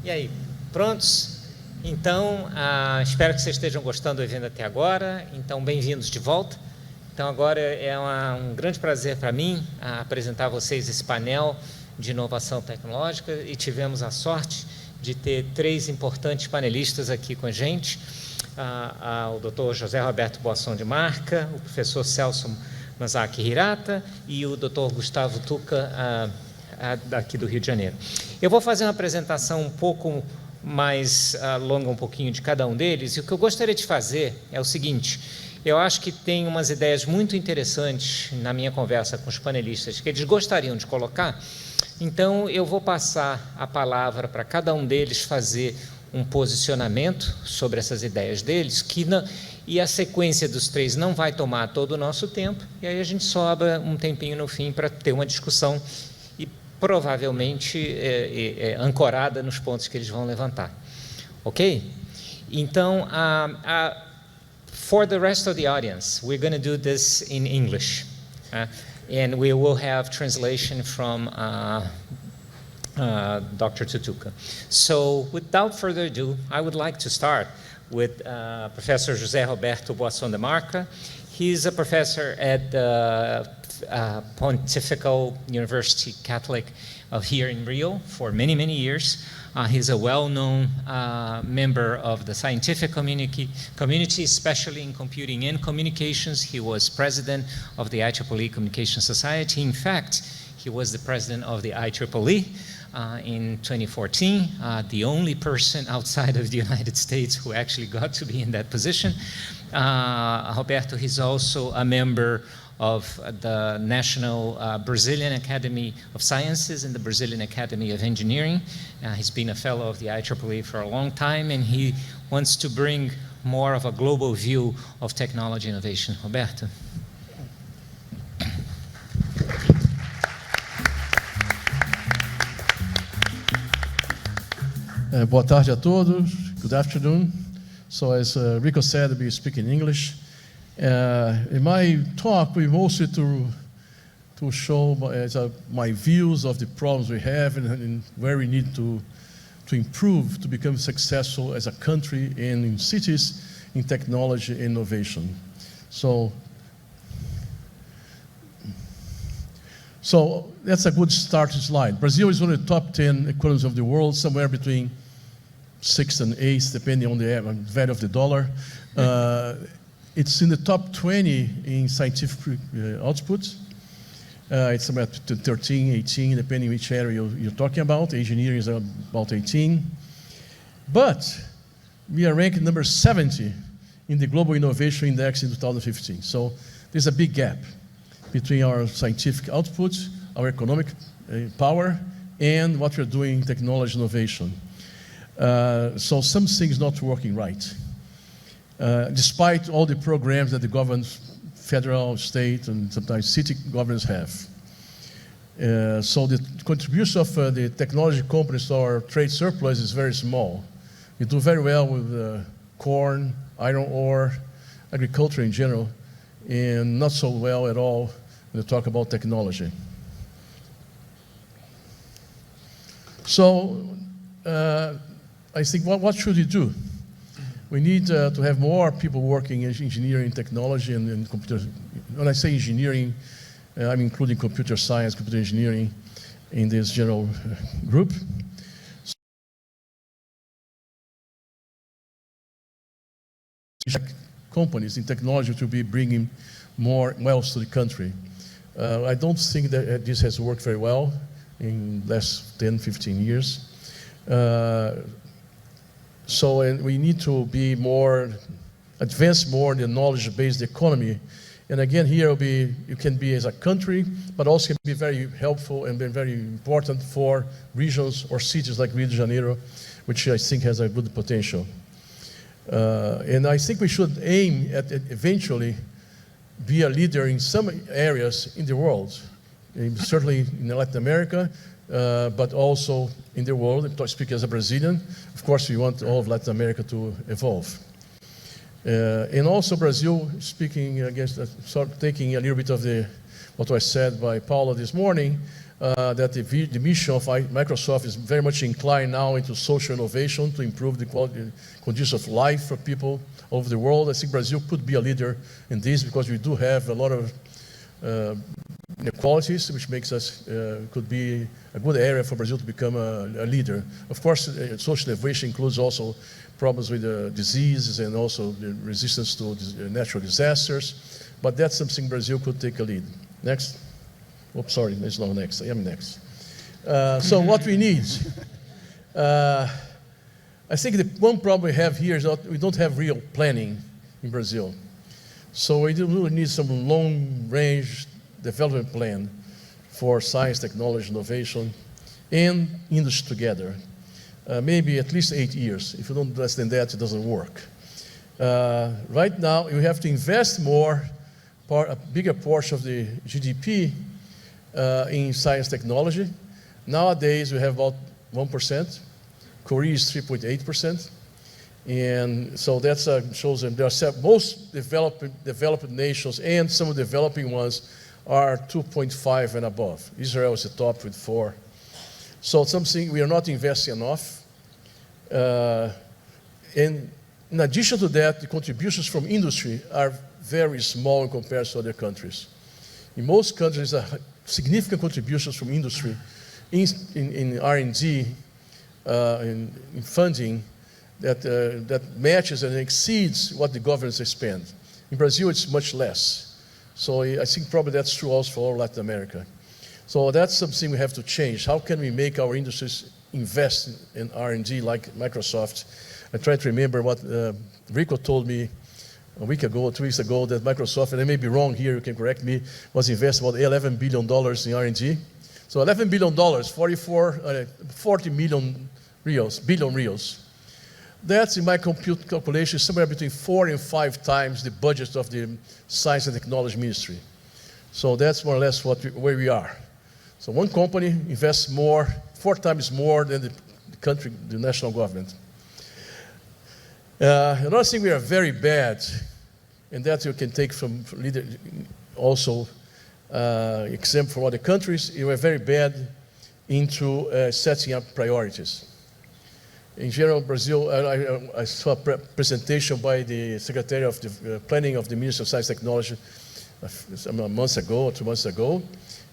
E aí, prontos? Então, espero que vocês estejam gostando do evento até agora. Então, bem-vindos de volta. Então, agora é um grande prazer para mim apresentar a vocês esse painel de inovação tecnológica e tivemos a sorte de ter 3 importantes panelistas aqui com a gente. O Dr. José Roberto Boasson de Marca, o professor Celso Masaki Hirata e o Dr. Gustavo Tuca, daqui do Rio de Janeiro. Eu vou fazer uma apresentação um pouco mais longa, um pouquinho de cada um deles, e o que eu gostaria de fazer é o seguinte: eu acho que tem umas ideias muito interessantes na minha conversa com os panelistas que eles gostariam de colocar, então eu vou passar a palavra para cada um deles fazer um posicionamento sobre essas ideias deles, e a sequência dos 3 não vai tomar todo o nosso tempo, e aí a gente sobra um tempinho no fim para ter uma discussão e provavelmente ancorada nos pontos que eles vão levantar. Ok? Então, for the rest of the audience, we're going to do this in English, and we will have translation from Dr. Tutuka. So, without further ado, I would like to start with Professor José Roberto Boasson de Marca. He's a professor at the Pontifical University Catholic of here in Rio for many, many years. He's a well-known member of the scientific community, especially in computing and communications. He was president of the IEEE Communication Society. In fact, he was the president of the IEEE in 2014, the only person outside of the United States who actually got to be in that position. Roberto is also a member of the National Brazilian Academy of Sciences and the Brazilian Academy of Engineering. He's been a fellow of the IEEE for a long time, and he wants to bring more of a global view of technology innovation. Roberto. Boa tarde a todos. Good afternoon. So as Rico said, we speak in English. In my talk, we mostly to show my views of the problems we have and where we need to improve to become successful as a country and in cities in technology and innovation. So that's a good start slide. Brazil is one of the top 10 economies of the world, somewhere between 6th and 8th, depending on the value of the dollar. It's in the top 20 in scientific output. It's about 13, 18, depending which area you're talking about. Engineering is about 18. But we are ranked number 70 in the Global Innovation Index in 2015. So there's a big gap between our scientific output, our economic power, and what we're doing in technology innovation. So something's not working right. Despite all the programs that the government, federal, state, and sometimes city governments have. So the contribution of the technology companies to our trade surplus is very small. We do very well with corn, iron ore, agriculture in general, and not so well at all when we talk about technology. So I think, what should we do? We need to have more people working in engineering, technology, and computer. When I say engineering, I'm including computer science, computer engineering in this general group. Companies in technology to be bringing more wealth to the country. I don't think that this has worked very well in the last 10, 15 years. So we need to be more, advance more in the knowledge-based economy. And again, here you can be as a country, but also can be very helpful and very important for regions or cities like Rio de Janeiro, which I think has a good potential. And I think we should aim at eventually be a leader in some areas in the world, certainly in Latin America, but also in the world. I speak as a Brazilian. Of course, we want all of Latin America to evolve. And also Brazil, speaking against, taking a little bit of what was said by Paula this morning, that the mission of Microsoft is very much inclined now into social innovation to improve the quality conditions of life for people all over the world. I think Brazil could be a leader in this because we do have a lot of inequalities, which makes us, could be a good area for Brazil to become a leader. Of course, social innovation includes also problems with diseases and also the resistance to natural disasters, but that's something Brazil could take a lead. Next. Oops, sorry, there's no next. I am next. So what we need, I think the one problem we have here is that we don't have real planning in Brazil. So we do really need some long-range development plan for science, technology, innovation, and industry together. Maybe at least 8 years. If you don't do less than that, it doesn't work. Right now, we have to invest more, a bigger portion of the GDP in science technology. Nowadays, we have about 1%. Korea is 3.8%. And so that shows them there are most developed nations and some of the developing ones are 2.5 and above. Israel is the top with 4. So something we are not investing enough. And in addition to that, the contributions from industry are very small in comparison to other countries. In most countries, significant contributions from industry in R&D, in funding, that matches and exceeds what the governments spend. In Brazil, it's much less. So I think probably that's true also for all Latin America. So that's something we have to change. How can we make our industries invest in R&D like Microsoft? I try to remember what Rico told me a week ago, 2 weeks ago, that Microsoft, and I may be wrong here, you can correct me, was investing about $11 billion in R&D. So $11 billion, 40 million reals. That's, in my calculation, somewhere between 4 and 5 times the budget of the Science and Technology Ministry. So that's more or less where we are. So one company invests 4 times more than the country, the national government. Another thing we are very bad, and that you can take from leader, also example from other countries, we are very bad into setting up priorities. In general, Brazil, I saw a presentation by the Secretary of the Planning of the Ministry of Science and Technology a month ago or 2 months ago,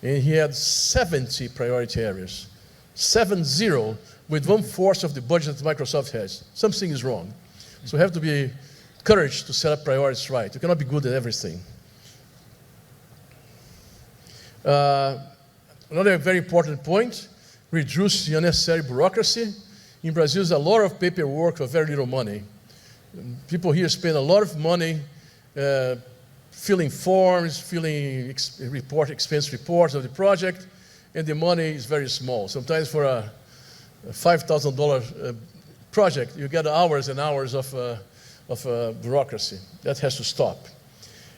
and he had 70 priority areas. 70 with 1/4 of the budget that Microsoft has. Something is wrong. So we have to be encouraged to set up priorities right. You cannot be good at everything. Another very important point, reduce the unnecessary bureaucracy. In Brazil, there's a lot of paperwork for very little money. People here spend a lot of money filling forms, filling expense reports of the project, and the money is very small. Sometimes for a $5,000 project, you get hours and hours of bureaucracy. That has to stop.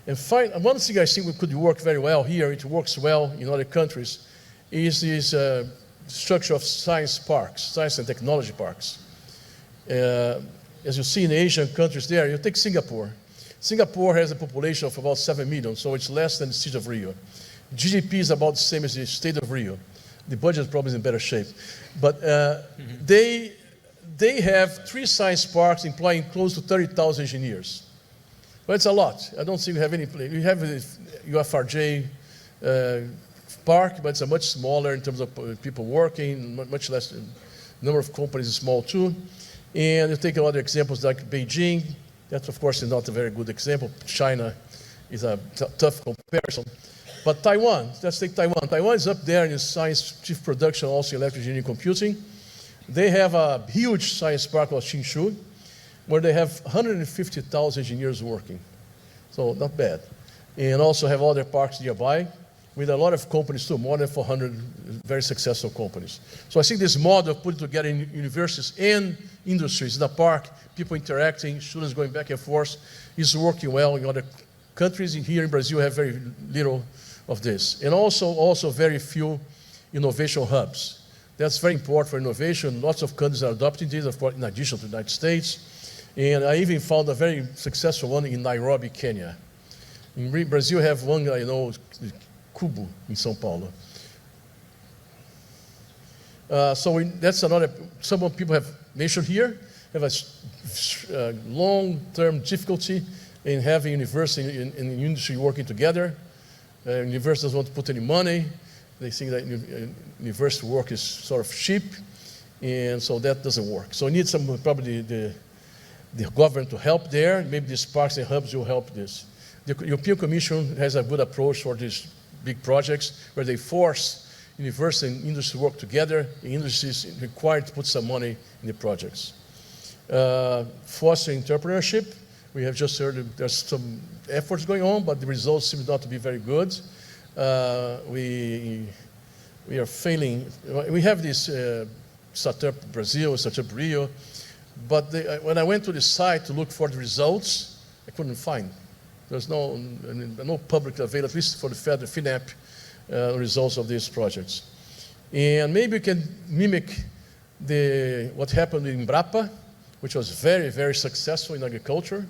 And one thing I think we could work very well here, it works well in other countries, is this structure of science parks, science and technology parks. As you see in Asian countries there, you take Singapore. Singapore has a population of about 7 million, so it's less than the city of Rio. GDP is about the same as the state of Rio. The budget probably is in better shape. But they have 3 science parks employing close to 30,000 engineers. Well, it's a lot. I don't think we have any place. We have the UFRJ park, but it's a much smaller in terms of people working, much less. The number of companies is small too. And you take other examples like Beijing. That, of course, is not a very good example. China is a tough comparison. But Taiwan, let's take Taiwan. Taiwan is up there in science, chief production, also electric engineering computing. They have a huge science park called Hsinchu, where they have 150,000 engineers working. So not bad. And also have other parks nearby with a lot of companies too, more than 400 very successful companies. So I think this model of putting together universities and industries in a park, people interacting, students going back and forth, is working well in other countries. Here in Brazil, we have very little of this. And also very few innovation hubs. That's very important for innovation. Lots of countries are adopting this, of course, in addition to the United States. And I even found a very successful one in Nairobi, Kenya. In Brazil, we have one, Cubo in São Paulo. That's another, some people have mentioned here, have a long-term difficulty in having university and industry working together. University doesn't want to put any money. They think that university work is sort of cheap, and so that doesn't work. So we need some, probably the government to help there. Maybe the Sparks and Hubs will help this. The European Commission has a good approach for these big projects where they force university and industry to work together. The industry is required to put some money in the projects. Fostering entrepreneurship. We have just heard that there's some efforts going on, but the results seem not to be very good. We are failing. We have this Startup Brazil, Startup Rio, but when I went to the site to look for the results, I couldn't find. There's no public available, at least for the federal FINEP, results of these projects. And maybe we can mimic what happened in Embrapa, which was very, very successful in agriculture.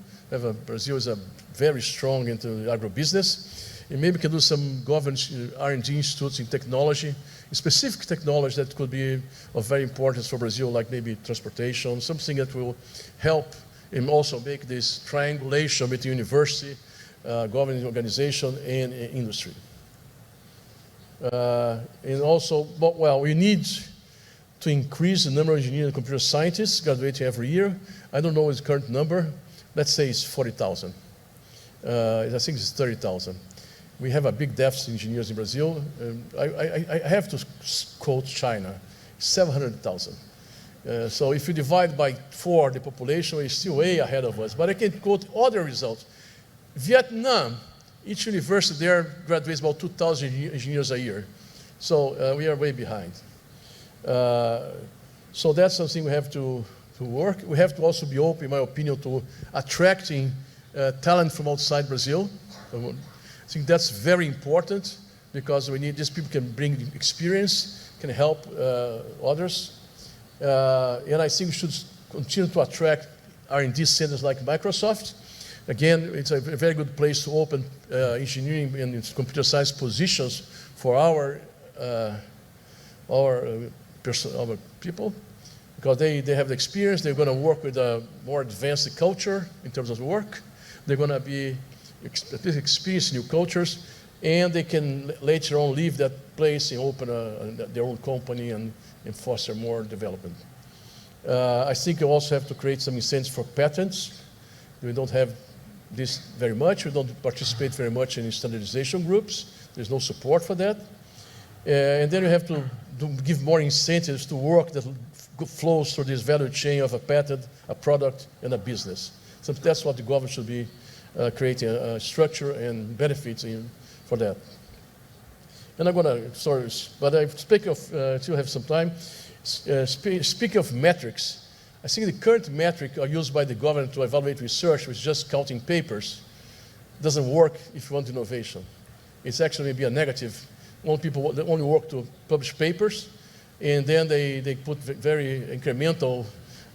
Brazil is very strong into agribusiness. And maybe we can do some government R&D institutes in technology, specific technology that could be of very importance for Brazil, like maybe transportation, something that will help and also make this triangulation between university, government organization, and industry. And also, well, we need to increase the number of engineers and computer scientists graduating every year. I don't know its current number. Let's say it's 40,000. I think it's 30,000. We have a big deficit in engineers in Brazil. I have to quote China, 700,000. So if you divide by 4 the population, it's still way ahead of us. But I can quote other results. Vietnam, each university there graduates about 2,000 engineers a year. So we are way behind. So that's something we have to work. We have to also be open, in my opinion, to attracting talent from outside Brazil. I think that's very important because we need these people can bring experience, can help others. And I think we should continue to attract R&D centers like Microsoft. Again, it's a very good place to open engineering and computer science positions for our people, because they have the experience. They're going to work with a more advanced culture in terms of work. They're going to be experience new cultures, and they can later on leave that place and open their own company and foster more development. I think you also have to create some incentives for patents. We don't have this very much. We don't participate very much in standardization groups. There's no support for that. And then you have to give more incentives to work that flows through this value chain of a patent, a product, and a business. So that's what the government should be creating a structure and benefits for that. And I'm going to, sorry, but I speak of, still have some time, speak of metrics. I think the current metric used by the government to evaluate research, which is just counting papers, doesn't work if you want innovation. It's actually maybe a negative. People that only work to publish papers, and then they put very incremental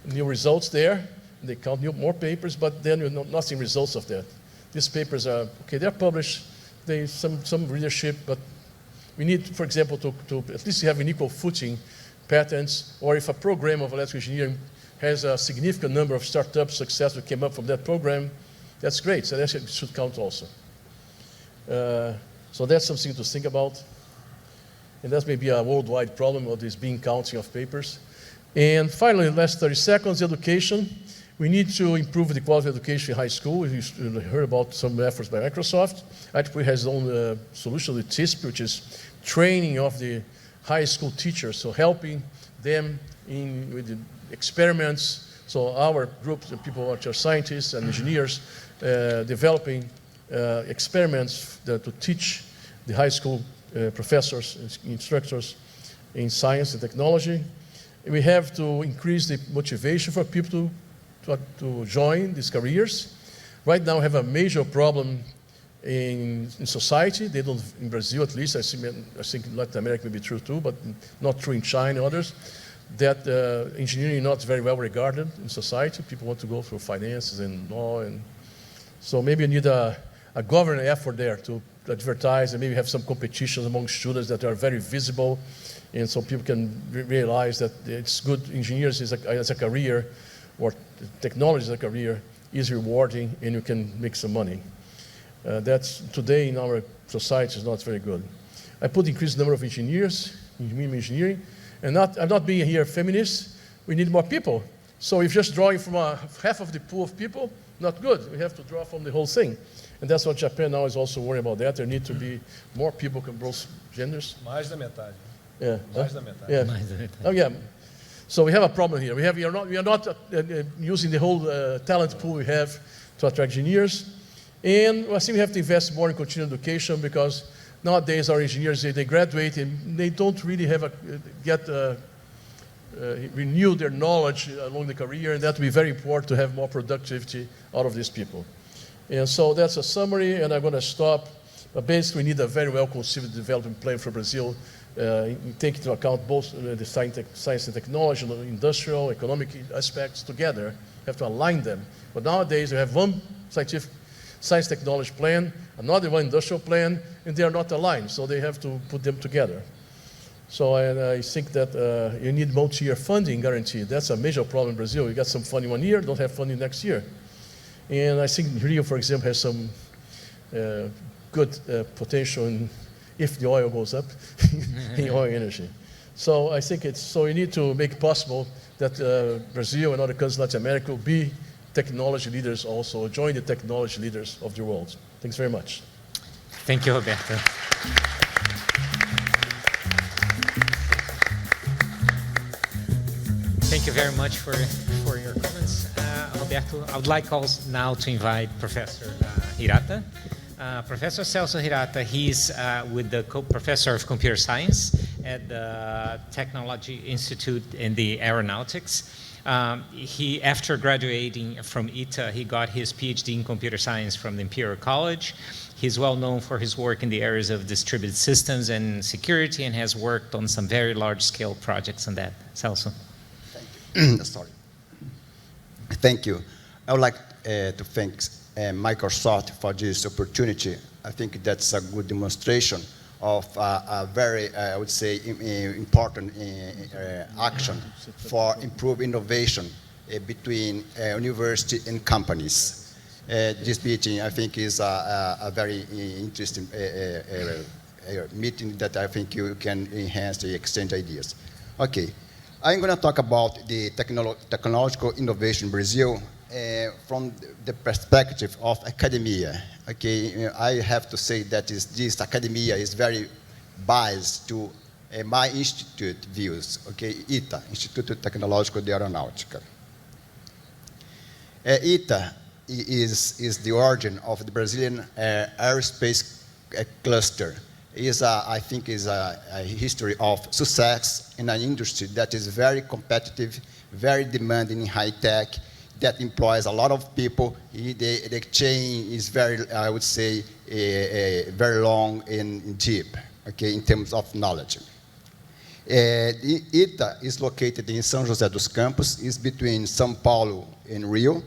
new results there. They count more papers, but then nothing results of that. These papers are, okay, they're published, some readership, but we need, for example, to at least have an equal footing patents, or if a program of electrical engineering has a significant number of startups success that came up from that program, that's great. So that should count also. So that's something to think about. And that's maybe a worldwide problem of this bean counting of papers. And finally, in the last 30 seconds, education. We need to improve the quality of education in high school. You heard about some efforts by Microsoft. IEEE has its own solution with TISP, which is training of the high school teachers, so helping them with the experiments. So our groups of people, which are scientists and engineers, developing experiments to teach the high school professors, instructors in science and technology. We have to increase the motivation for people to join these careers. Right now we have a major problem in society. They don't, in Brazil at least, I think in Latin America may be true too, but not true in China and others, that engineering is not very well regarded in society. People want to go through finances and law, and so maybe you need a government effort there to advertise and maybe have some competitions among students that are very visible, and so people can realize that it's good. Engineers as a career, or technology as a career, is rewarding, and you can make some money. That's today in our society is not very good. I put increased number of engineers in engineering, and I'm not being here feminist. We need more people. So if just drawing from half of the pool of people, not good. We have to draw from the whole thing. And that's what Japan now is also worried about that. There need to be more people from both genders. Mais da metade. Yeah. Mais da metade. Yeah. Mais da metade. Oh, yeah. So we have a problem here. We are not using the whole talent pool we have to attract engineers. And I think we have to invest more in continuing education, because nowadays our engineers, they graduate and they don't really have renew their knowledge along the career, and that will be very important to have more productivity out of these people. And so that's a summary, and I'm going to stop. But basically, we need a very well-conceived development plan for Brazil, take into account both the science and technology, and industrial, economic aspects together. We have to align them. But nowadays, we have one science technology plan, another one industrial plan, and they are not aligned, so they have to put them together. So I think that you need multi-year funding guarantee. That's a major problem in Brazil. You got some funding one year, don't have funding next year. And I think Rio, for example, has some good potential if the oil goes up in oil energy. So I think you need to make it possible that Brazil and other countries in Latin America will be technology leaders also, join the technology leaders of the world. Thanks very much. Thank you, Roberto. Thank you very much for your comments, Roberto. I would like also now to invite Professor Hirata. Professor Celso Hirata, he's with the professor of computer science at the Technology Institute in the Aeronautics. After graduating from ITA, he got his PhD in computer science from the Imperial College. He's well known for his work in the areas of distributed systems and security, and has worked on some very large-scale projects on that. Celso. Sorry. Thank you. I would like to thank Microsoft for this opportunity. I think that's a good demonstration of a very, I would say, important action for improved innovation between university and companies. This meeting, I think, is a very interesting meeting that I think you can enhance the exchange ideas. Okay. I'm going to talk about the technological innovation in Brazil from the perspective of academia. Okay, I have to say that this academia is very biased to my institute views. Okay, ITA, Instituto Tecnológico de Aeronáutica. ITA is the origin of the Brazilian aerospace cluster. I think is a history of success in an industry that is very competitive, very demanding in high tech, that employs a lot of people. The chain is very, I would say, very long and deep, okay, in terms of knowledge. The ITA is located in São José dos Campos, is between São Paulo and Rio,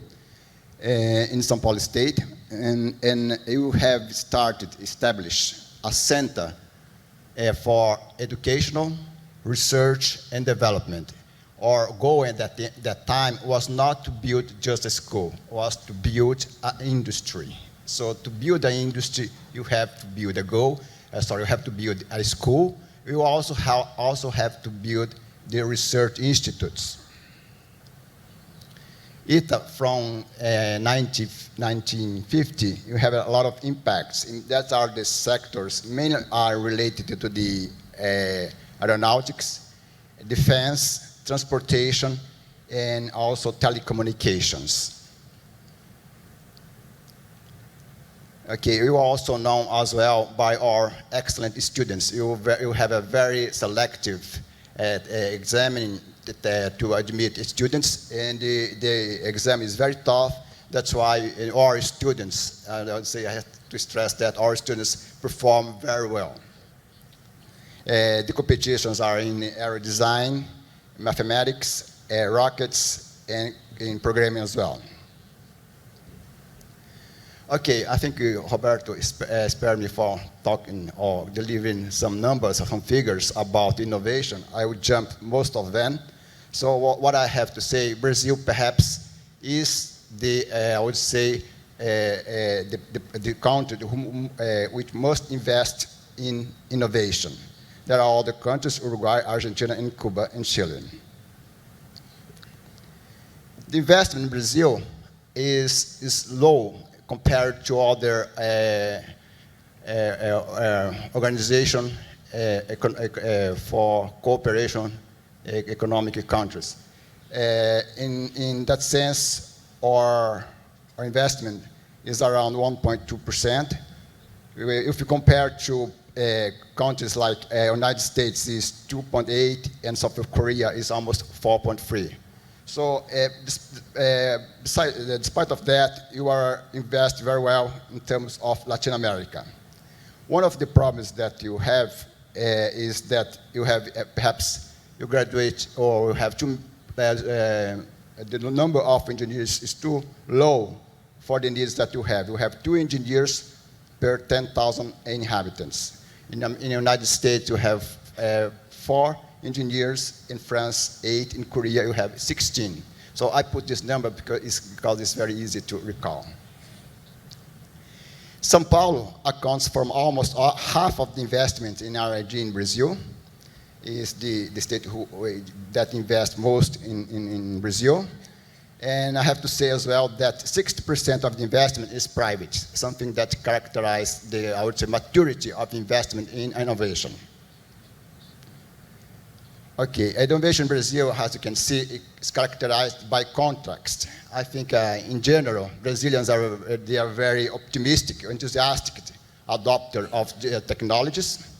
in São Paulo State, and you have established a center for educational, research, and development. Our goal at that time was not to build just a school, was to build an industry. So to build an industry, you have to build you have to build a school. You also have to build the research institutes. ITA from 1950, you have a lot of impacts. That are the sectors, mainly are related to the aeronautics, defense, transportation, and also telecommunications. Okay, you are also known as well by our excellent students. You have a very selective examining to admit students, and the exam is very tough. That's why our students, I would say I have to stress that our students perform very well. The competitions are in aero design, mathematics, rockets, and in programming as well. Okay, I think Roberto spared me for talking or delivering some numbers or some figures about innovation. I would jump most of them. So what I have to say, Brazil perhaps is I would say, the country which must invest in innovation. There are other countries, Uruguay, Argentina, and Cuba, and Chile. The investment in Brazil is low compared to other organizations for cooperation economic countries. In that sense, our investment is around 1.2%. If you compare to countries like United States is 2.8 and South Korea is almost 4.3. So despite of that, you are invest very well in terms of Latin America. One of the problems that you have is that you have perhaps you graduate or you have too, the number of engineers is too low for the needs that you have. You have 2 engineers per 10,000 inhabitants. In the United States, you have 4 engineers, in France 8, in Korea you have 16. So I put this number because it's very easy to recall. São Paulo accounts for almost half of the investment in R&D in Brazil. Is the state that invests most in Brazil. And I have to say as well that 60% of the investment is private, something that characterizes the, I would say, maturity of investment in innovation. Okay, innovation in Brazil, as you can see, is characterized by contracts. I think in general, Brazilians they are very optimistic, enthusiastic adopter of technologies.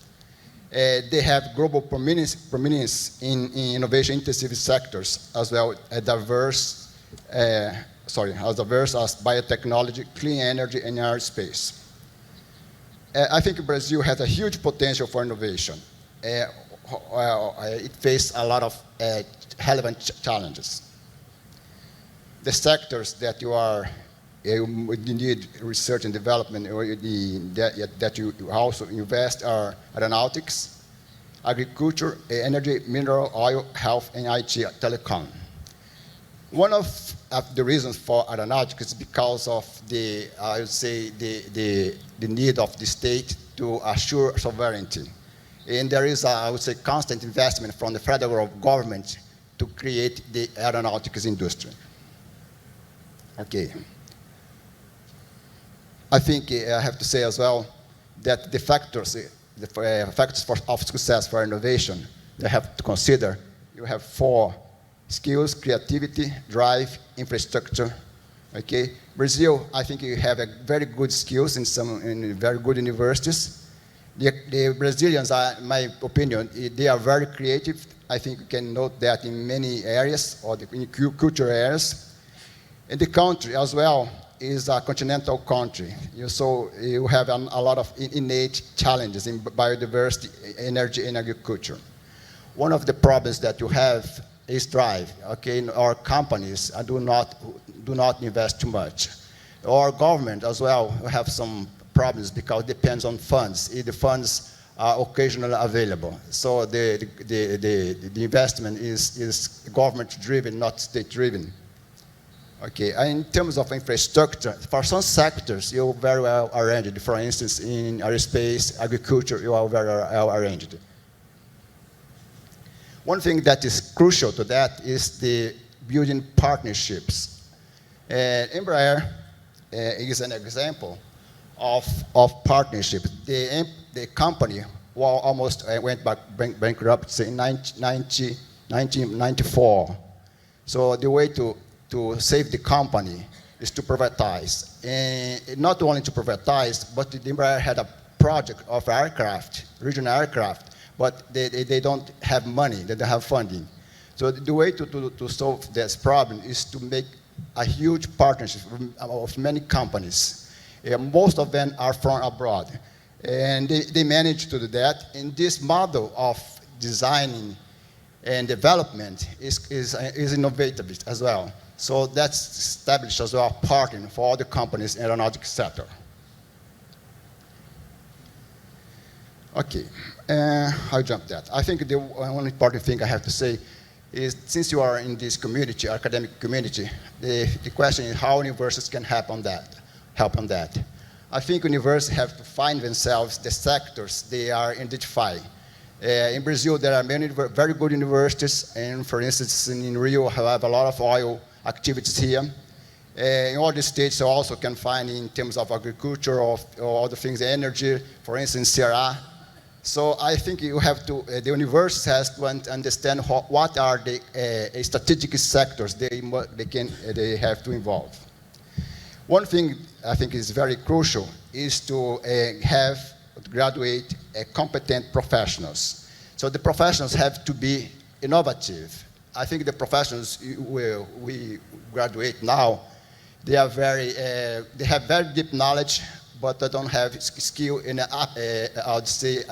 They have global prominence in innovation-intensive sectors, as well as diverse as biotechnology, clean energy, and aerospace. I think Brazil has a huge potential for innovation. It faces a lot of relevant challenges. The sectors that you need research and development, or that you also invest are aeronautics, agriculture, energy, mineral, oil, health, and IT, telecom. One of the reasons for aeronautics is because of the, I would say, the need of the state to assure sovereignty. And there is, I would say, constant investment from the federal government to create the aeronautics industry. Okay. I think I have to say as well that the factors of success for innovation they have to consider, you have 4 skills: creativity, drive, infrastructure. Okay, Brazil, I think you have a very good skills in very good universities. The Brazilians are, in my opinion, they are very creative. I think you can note that in many areas, or in cultural areas. And the country as well is a continental country. So you have a lot of innate challenges in biodiversity, energy, and agriculture. One of the problems that you have is drive. Okay, our companies do not invest too much. Our government as well have some problems because it depends on funds. The funds are occasionally available. So the investment is government-driven, not state-driven. Okay, in terms of infrastructure, for some sectors, you're very well arranged. For instance, in aerospace, agriculture, you are very well arranged. One thing that is crucial to that is the building partnerships. Embraer is an example of partnership. The company almost went bankrupt in 1994. So the way to save the company is to privatize. And not only to privatize, but the Embraer had a project of aircraft, regional aircraft, but they don't have money, they don't have funding. So the way to solve this problem is to make a huge partnership of many companies. Most of them are from abroad. And they managed to do that. And this model of designing and development is innovative as well. So that's established as well partnering for all the companies in the aeronautics sector. Okay, I'll jump that. I think the one important thing I have to say is, since you are in this community, academic community, the question is how universities can help on that. I think universities have to find themselves the sectors they are identifying. In Brazil, there are many very good universities, and for instance, in Rio, I have a lot of oil activities here. In all the states, you also can find in terms of agriculture or other things, energy, for instance, Ceará. So I think you have to, the university has to understand what are the strategic sectors they have to involve. One thing I think is very crucial is to graduate competent professionals. So the professionals have to be innovative. I think the professionals we graduate now, they have very deep knowledge, but they don't have skill in, I would say,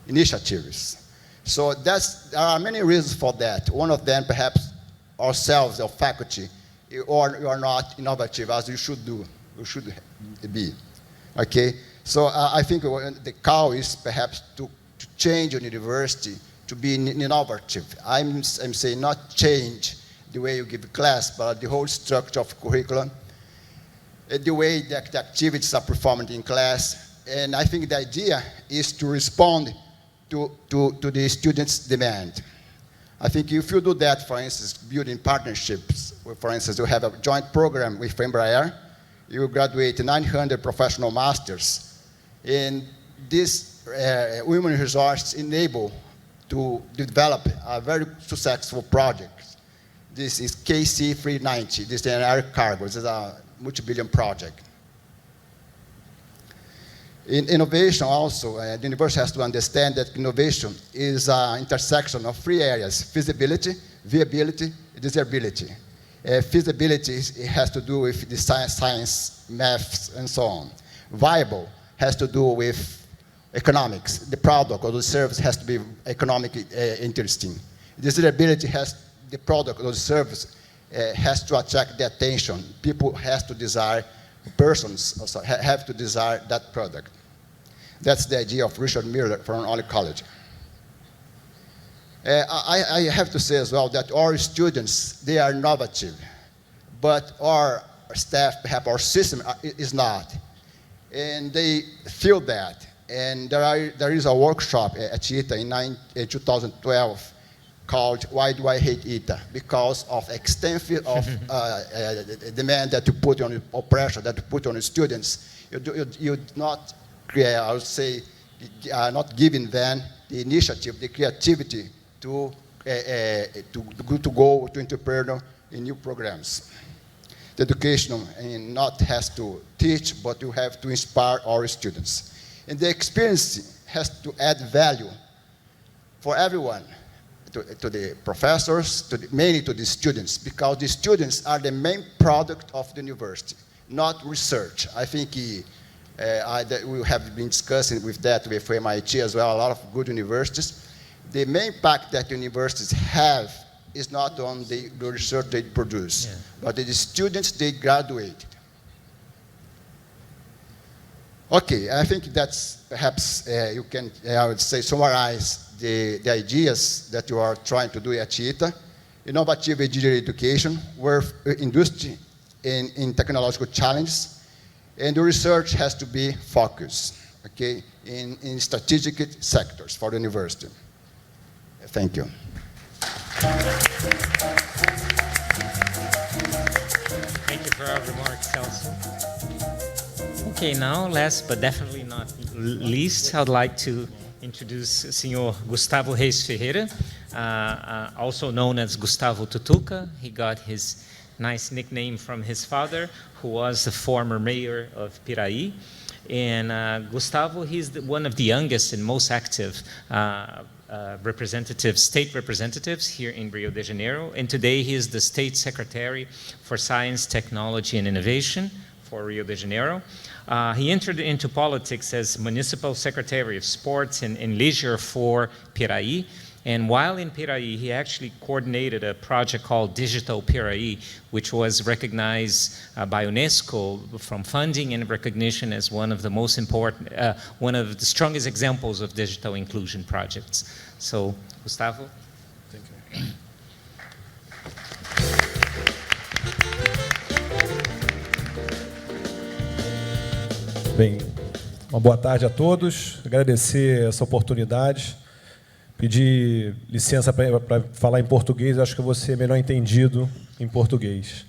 initiatives. So there are many reasons for that. One of them, perhaps, ourselves, our faculty, you are not innovative as you should be. Okay? So I think the call is perhaps to change a university to be innovative. I'm saying not change the way you give class, but the whole structure of curriculum, the way the activities are performed in class. And I think the idea is to respond to the students' demand. I think if you do that, for instance, building partnerships, for instance, you have a joint program with Embraer, you graduate 900 professional masters. And this human resources enable to develop a very successful project. This is KC-390, this is an air cargo, this is a multi-billion project. In innovation also, the university has to understand that innovation is an intersection of three areas: feasibility, viability, desirability. Feasibility it has to do with the science, maths, and so on. Viable has to do with economics. The product or the service has to be economically interesting. Desirability the product or the service has to attract the attention. People have to desire, persons also have to desire that product. That's the idea of Richard Miller from Olive College. I have to say as well that our students, they are innovative, but our staff, perhaps our system is not. And they feel that. And there is a workshop at ITA in 2012 called Why Do I Hate ITA? Because of extensive demand that you put on, or pressure that you put on the students. You not, I would say, not giving them the initiative, the creativity to go to entrepreneur in new programs. The education not has to teach, but you have to inspire our students. And the experience has to add value for everyone, to the professors, mainly to the students, because the students are the main product of the university, not research. I think we have been discussing with MIT as well, a lot of good universities. The main impact that universities have is not on the research they produce, but the students they graduate. Okay, I think that's perhaps you can, I would say, summarize the ideas that you are trying to do at ITA. Innovative engineering education, where industry in technological challenges, and the research has to be focused, okay, in strategic sectors for the university. Thank you. Thank you for our remarks, Celso. Okay, now, last but definitely not least, I'd like to introduce Senor Gustavo Reis Ferreira, also known as Gustavo Tutuca. He got his nice nickname from his father, who was the former mayor of Piraí. And Gustavo, he's one of the youngest and most active state representatives here in Rio de Janeiro. And today he is the State Secretary for Science, Technology, and Innovation for Rio de Janeiro. He entered into politics as Municipal Secretary of Sports and Leisure for Piraí. And while in Piraí, he actually coordinated a project called Digital Piraí, which was recognized by UNESCO from funding and recognition as one of the most important, one of the strongest examples of digital inclusion projects. So, Gustavo? Thank you. Bem, uma boa tarde a todos. Agradecer essa oportunidade. Pedir licença para falar em português, acho que eu vou ser melhor entendido em português.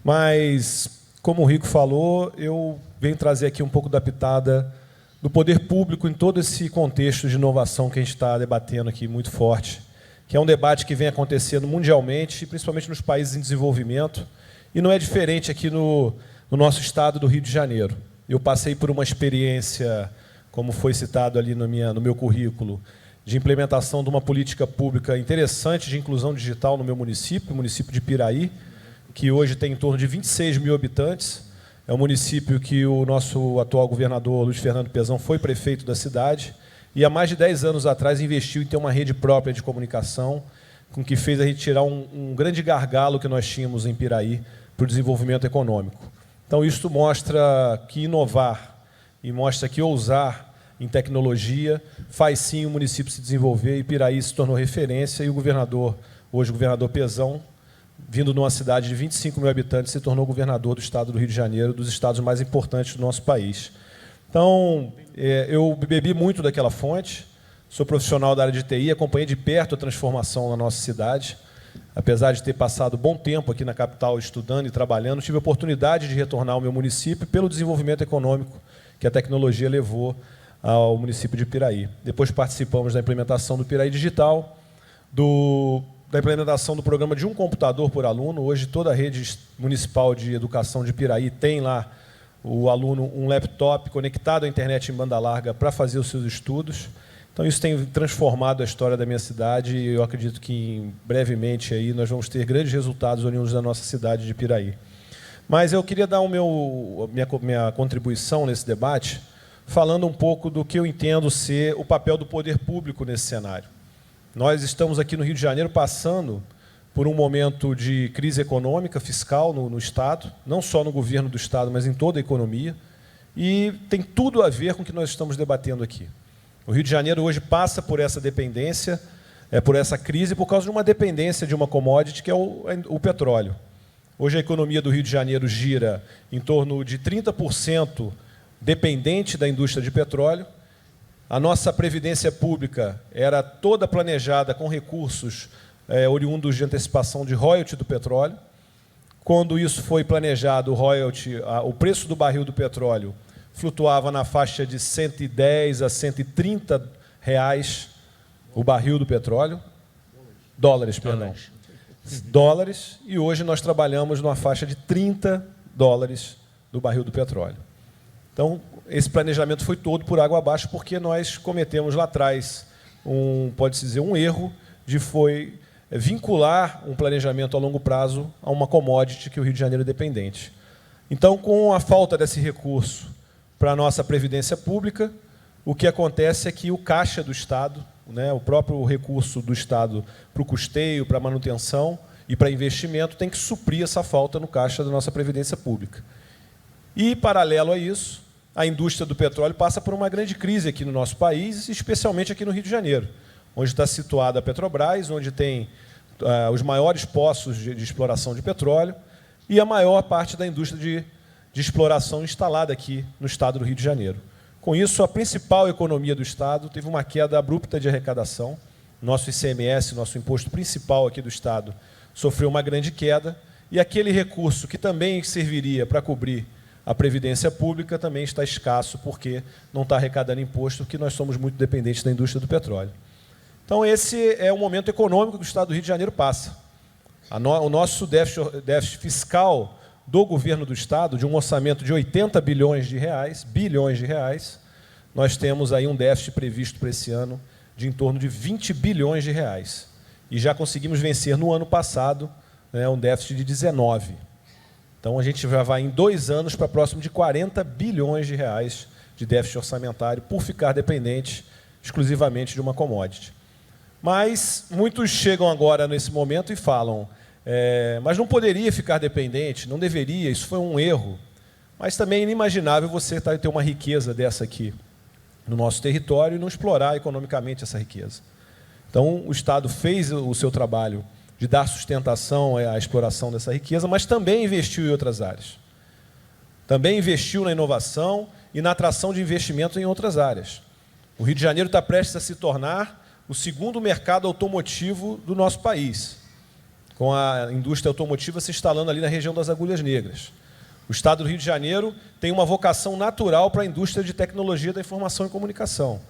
Mas, como o Rico falou, eu venho trazer aqui um pouco da pitada do poder público em todo esse contexto de inovação que a gente está debatendo aqui muito forte, que é um debate que vem acontecendo mundialmente, principalmente nos países em desenvolvimento, e não é diferente aqui no nosso estado do Rio de Janeiro. Eu passei por uma experiência, como foi citado ali no meu currículo, de implementação de uma política pública interessante de inclusão digital no meu município, o município de Piraí, que hoje tem em torno de 26 mil habitantes. É um município que o nosso atual governador, Luiz Fernando Pezão, foi prefeito da cidade e, há mais de 10 anos atrás, investiu em ter uma rede própria de comunicação, com que fez a gente tirar um grande gargalo que nós tínhamos em Piraí para o desenvolvimento econômico. Então, isso mostra que inovar e mostra que ousar em tecnologia faz sim o município se desenvolver, e Piraí se tornou referência, e o governador, hoje o governador Pezão, vindo de uma cidade de 25 mil habitantes, se tornou governador do estado do Rio de Janeiro, dos estados mais importantes do nosso país. Então, eu bebi muito daquela fonte, sou profissional da área de TI, acompanhei de perto a transformação na nossa cidade. Apesar de ter passado bom tempo aqui na capital estudando e trabalhando, tive a oportunidade de retornar ao meu município pelo desenvolvimento econômico que a tecnologia levou ao município de Piraí. Depois participamos da implementação do Piraí Digital, da implementação do programa de um computador por aluno. Hoje, toda a rede municipal de educação de Piraí tem lá o aluno um laptop conectado à internet em banda larga para fazer os seus estudos. Então, isso tem transformado a história da minha cidade, e eu acredito que, brevemente, aí, nós vamos ter grandes resultados oriundos da nossa cidade de Piraí. Mas eu queria dar minha contribuição nesse debate, falando um pouco do que eu entendo ser o papel do poder público nesse cenário. Nós estamos aqui no Rio de Janeiro passando por um momento de crise econômica, fiscal no Estado, não só no governo do Estado, mas em toda a economia, e tem tudo a ver com o que nós estamos debatendo aqui. O Rio de Janeiro hoje passa por essa dependência, por essa crise, por causa de uma dependência de uma commodity, que é o petróleo. Hoje a economia do Rio de Janeiro gira em torno de 30% dependente da indústria de petróleo. A nossa previdência pública era toda planejada com recursos oriundos de antecipação de royalty do petróleo. Quando isso foi planejado, o royalty, o preço do barril do petróleo flutuava na faixa de 110 a 130 reais o barril do petróleo. Dólares, perdão. Dólares, e hoje nós trabalhamos numa faixa de 30 dólares do barril do petróleo. Então, esse planejamento foi todo por água abaixo, porque nós cometemos lá atrás, pode-se dizer, um erro de vincular um planejamento a longo prazo a uma commodity que o Rio de Janeiro é dependente. Então, com a falta desse recurso para a nossa previdência pública, o que acontece é que o caixa do Estado, o próprio recurso do Estado para o custeio, para a manutenção e para investimento, tem que suprir essa falta no caixa da nossa previdência pública. E, paralelo a isso, a indústria do petróleo passa por uma grande crise aqui no nosso país, especialmente aqui no Rio de Janeiro, onde está situada a Petrobras, onde tem os maiores poços de exploração de petróleo e a maior parte da indústria de exploração instalada aqui no estado do Rio de Janeiro. Com isso, a principal economia do estado teve uma queda abrupta de arrecadação. Nosso ICMS, nosso imposto principal aqui do estado, sofreu uma grande queda, e aquele recurso que também serviria para cobrir a previdência pública também está escasso, porque não está arrecadando imposto, porque nós somos muito dependentes da indústria do petróleo. Então, esse é o momento econômico que o estado do Rio de Janeiro passa. O nosso déficit fiscal do governo do estado, de um orçamento de 80 bilhões de reais, nós temos aí um déficit previsto para esse ano de em torno de 20 bilhões de reais. E já conseguimos vencer no ano passado um déficit de 19. Então, a gente já vai em 2 anos para próximo de 40 bilhões de reais de déficit orçamentário por ficar dependente exclusivamente de uma commodity. Mas muitos chegam agora nesse momento e falam, mas não poderia ficar dependente, não deveria, isso foi um erro. Mas também é inimaginável você ter uma riqueza dessa aqui no nosso território e não explorar economicamente essa riqueza. Então, o Estado fez o seu trabalho de dar sustentação à exploração dessa riqueza, mas também investiu em outras áreas. Também investiu na inovação e na atração de investimentos em outras áreas. O Rio de Janeiro está prestes a se tornar o segundo mercado automotivo do nosso país, com a indústria automotiva se instalando ali na região das Agulhas Negras. O Estado do Rio de Janeiro tem uma vocação natural para a indústria de tecnologia da informação e comunicação.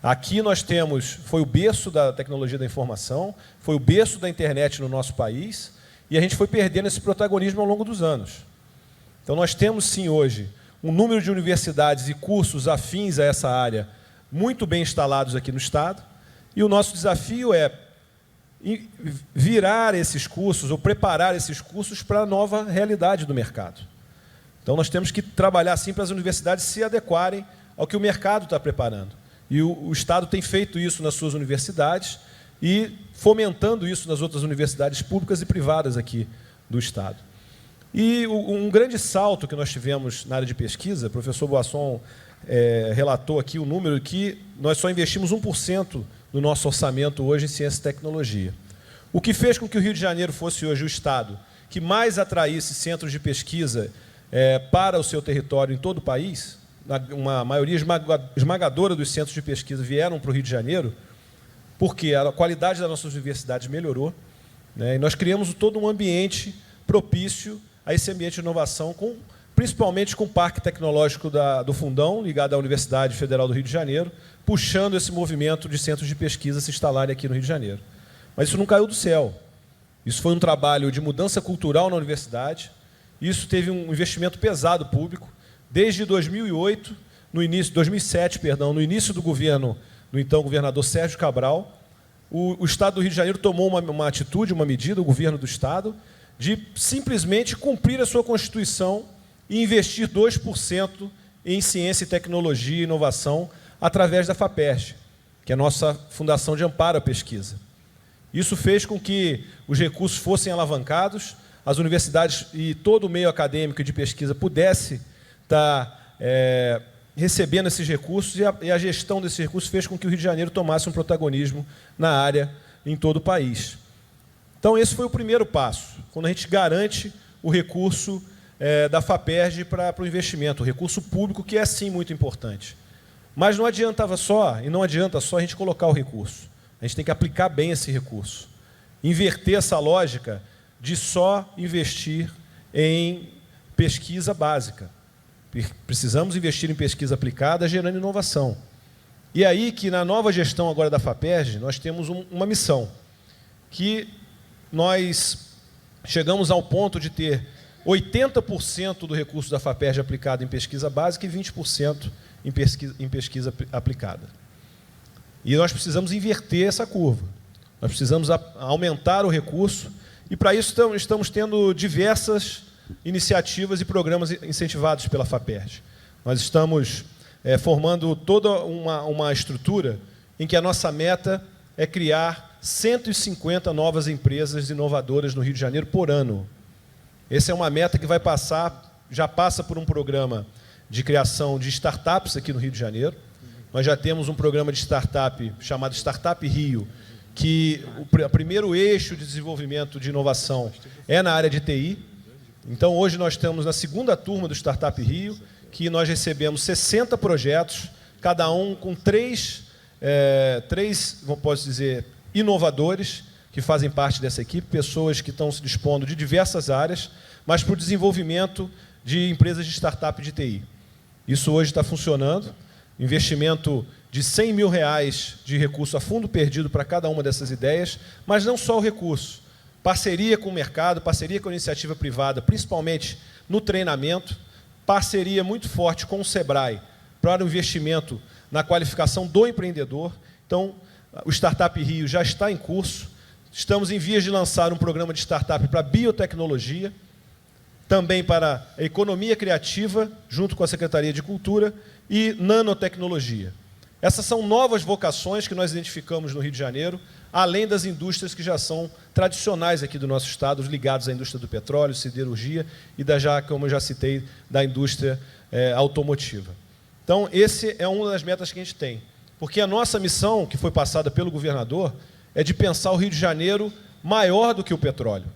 Aqui nós temos, foi o berço da tecnologia da informação, foi o berço da internet no nosso país, e a gente foi perdendo esse protagonismo ao longo dos anos. Então nós temos sim hoje um número de universidades e cursos afins a essa área muito bem instalados aqui no Estado, e o nosso desafio é virar esses cursos ou preparar esses cursos para a nova realidade do mercado. Então nós temos que trabalhar assim para as universidades se adequarem ao que o mercado está preparando. E o Estado tem feito isso nas suas universidades e fomentando isso nas outras universidades públicas e privadas aqui do Estado. E um grande salto que nós tivemos na área de pesquisa, o professor Boasson relatou aqui o número que nós só investimos 1% do nosso orçamento hoje em ciência e tecnologia. O que fez com que o Rio de Janeiro fosse hoje o Estado que mais atraísse centros de pesquisa para o seu território em todo o país, uma maioria esmagadora dos centros de pesquisa vieram para o Rio de Janeiro, porque a qualidade das nossas universidades melhorou, né, e nós criamos todo um ambiente propício a esse ambiente de inovação, principalmente com o Parque Tecnológico do Fundão, ligado à Universidade Federal do Rio de Janeiro, puxando esse movimento de centros de pesquisa se instalarem aqui no Rio de Janeiro. Mas isso não caiu do céu. Isso foi um trabalho de mudança cultural na universidade. Isso teve um investimento pesado público. Desde 2007, no início do governo do então governador Sérgio Cabral, o Estado do Rio de Janeiro tomou uma atitude, uma medida, o governo do Estado, de simplesmente cumprir a sua Constituição e investir 2% em ciência e tecnologia e inovação através da FAPERJ, que é a nossa Fundação de Amparo à Pesquisa. Isso fez com que os recursos fossem alavancados, as universidades e todo o meio acadêmico e de pesquisa pudesse estar recebendo esses recursos, e a gestão desses recursos fez com que o Rio de Janeiro tomasse um protagonismo na área em todo o país. Então, esse foi o primeiro passo, quando a gente garante o recurso da FAPERJ para o investimento, o recurso público, que é, sim, muito importante. Mas não adiantava só, e não adianta só a gente colocar o recurso. A gente tem que aplicar bem esse recurso. Inverter essa lógica de só investir em pesquisa básica. Precisamos investir em pesquisa aplicada, gerando inovação. E aí que, na nova gestão agora da FAPERJ, nós temos uma missão, que nós chegamos ao ponto de ter 80% do recurso da FAPERJ aplicado em pesquisa básica e 20% em pesquisa aplicada. E nós precisamos inverter essa curva. Nós precisamos aumentar o recurso, e para isso estamos tendo diversas iniciativas e programas incentivados pela FAPERJ. Nós estamos formando toda uma estrutura em que a nossa meta é criar 150 novas empresas inovadoras no Rio de Janeiro por ano. Essa é uma meta que já passa por um programa de criação de startups aqui no Rio de Janeiro. Nós já temos um programa de startup chamado Startup Rio, que o primeiro eixo de desenvolvimento de inovação é na área de TI. Então, hoje nós estamos na segunda turma do Startup Rio, que nós recebemos 60 projetos, cada um com três, como posso dizer, inovadores que fazem parte dessa equipe, pessoas que estão se dispondo de diversas áreas, mas para o desenvolvimento de empresas de startup de TI. Isso hoje está funcionando. Investimento de R$100 mil de recurso a fundo perdido para cada uma dessas ideias, mas não só o recurso. Parceria com o mercado, parceria com a iniciativa privada, principalmente no treinamento, parceria muito forte com o SEBRAE para o investimento na qualificação do empreendedor. Então, o Startup Rio já está em curso. Estamos em vias de lançar um programa de startup para biotecnologia, também para a economia criativa, junto com a Secretaria de Cultura, e nanotecnologia. Essas são novas vocações que nós identificamos no Rio de Janeiro além das indústrias que já são tradicionais aqui do nosso estado, ligados à indústria do petróleo, siderurgia e, como eu já citei, da indústria automotiva. Então, esse é uma das metas que a gente tem, porque a nossa missão, que foi passada pelo governador, é de pensar o Rio de Janeiro maior do que o petróleo.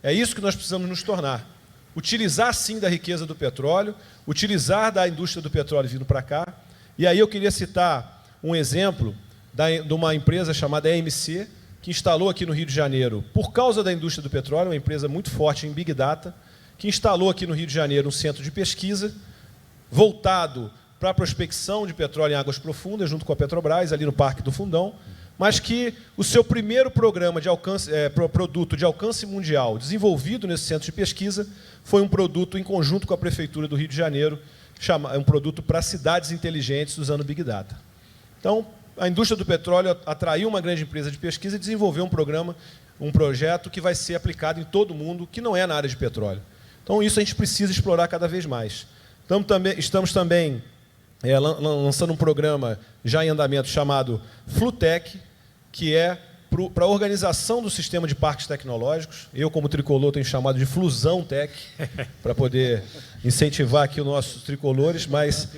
É isso que nós precisamos nos tornar. Utilizar, sim, da riqueza do petróleo, utilizar da indústria do petróleo vindo para cá. E aí eu queria citar um exemplo de uma empresa chamada EMC, que instalou aqui no Rio de Janeiro, por causa da indústria do petróleo, uma empresa muito forte em Big Data, que instalou aqui no Rio de Janeiro um centro de pesquisa voltado para a prospecção de petróleo em águas profundas, junto com a Petrobras, ali no Parque do Fundão, mas que o seu primeiro programa de produto de alcance mundial desenvolvido nesse centro de pesquisa foi um produto em conjunto com a Prefeitura do Rio de Janeiro, um produto para cidades inteligentes usando Big Data. Então, a indústria do petróleo atraiu uma grande empresa de pesquisa e desenvolveu um projeto que vai ser aplicado em todo o mundo, que não é na área de petróleo. Então, isso a gente precisa explorar cada vez mais. Estamos também lançando um programa já em andamento chamado Flutec, que é para a organização do sistema de parques tecnológicos. Eu, como tricolor, tenho chamado de Flusão Tech, para poder incentivar aqui os nossos tricolores, mas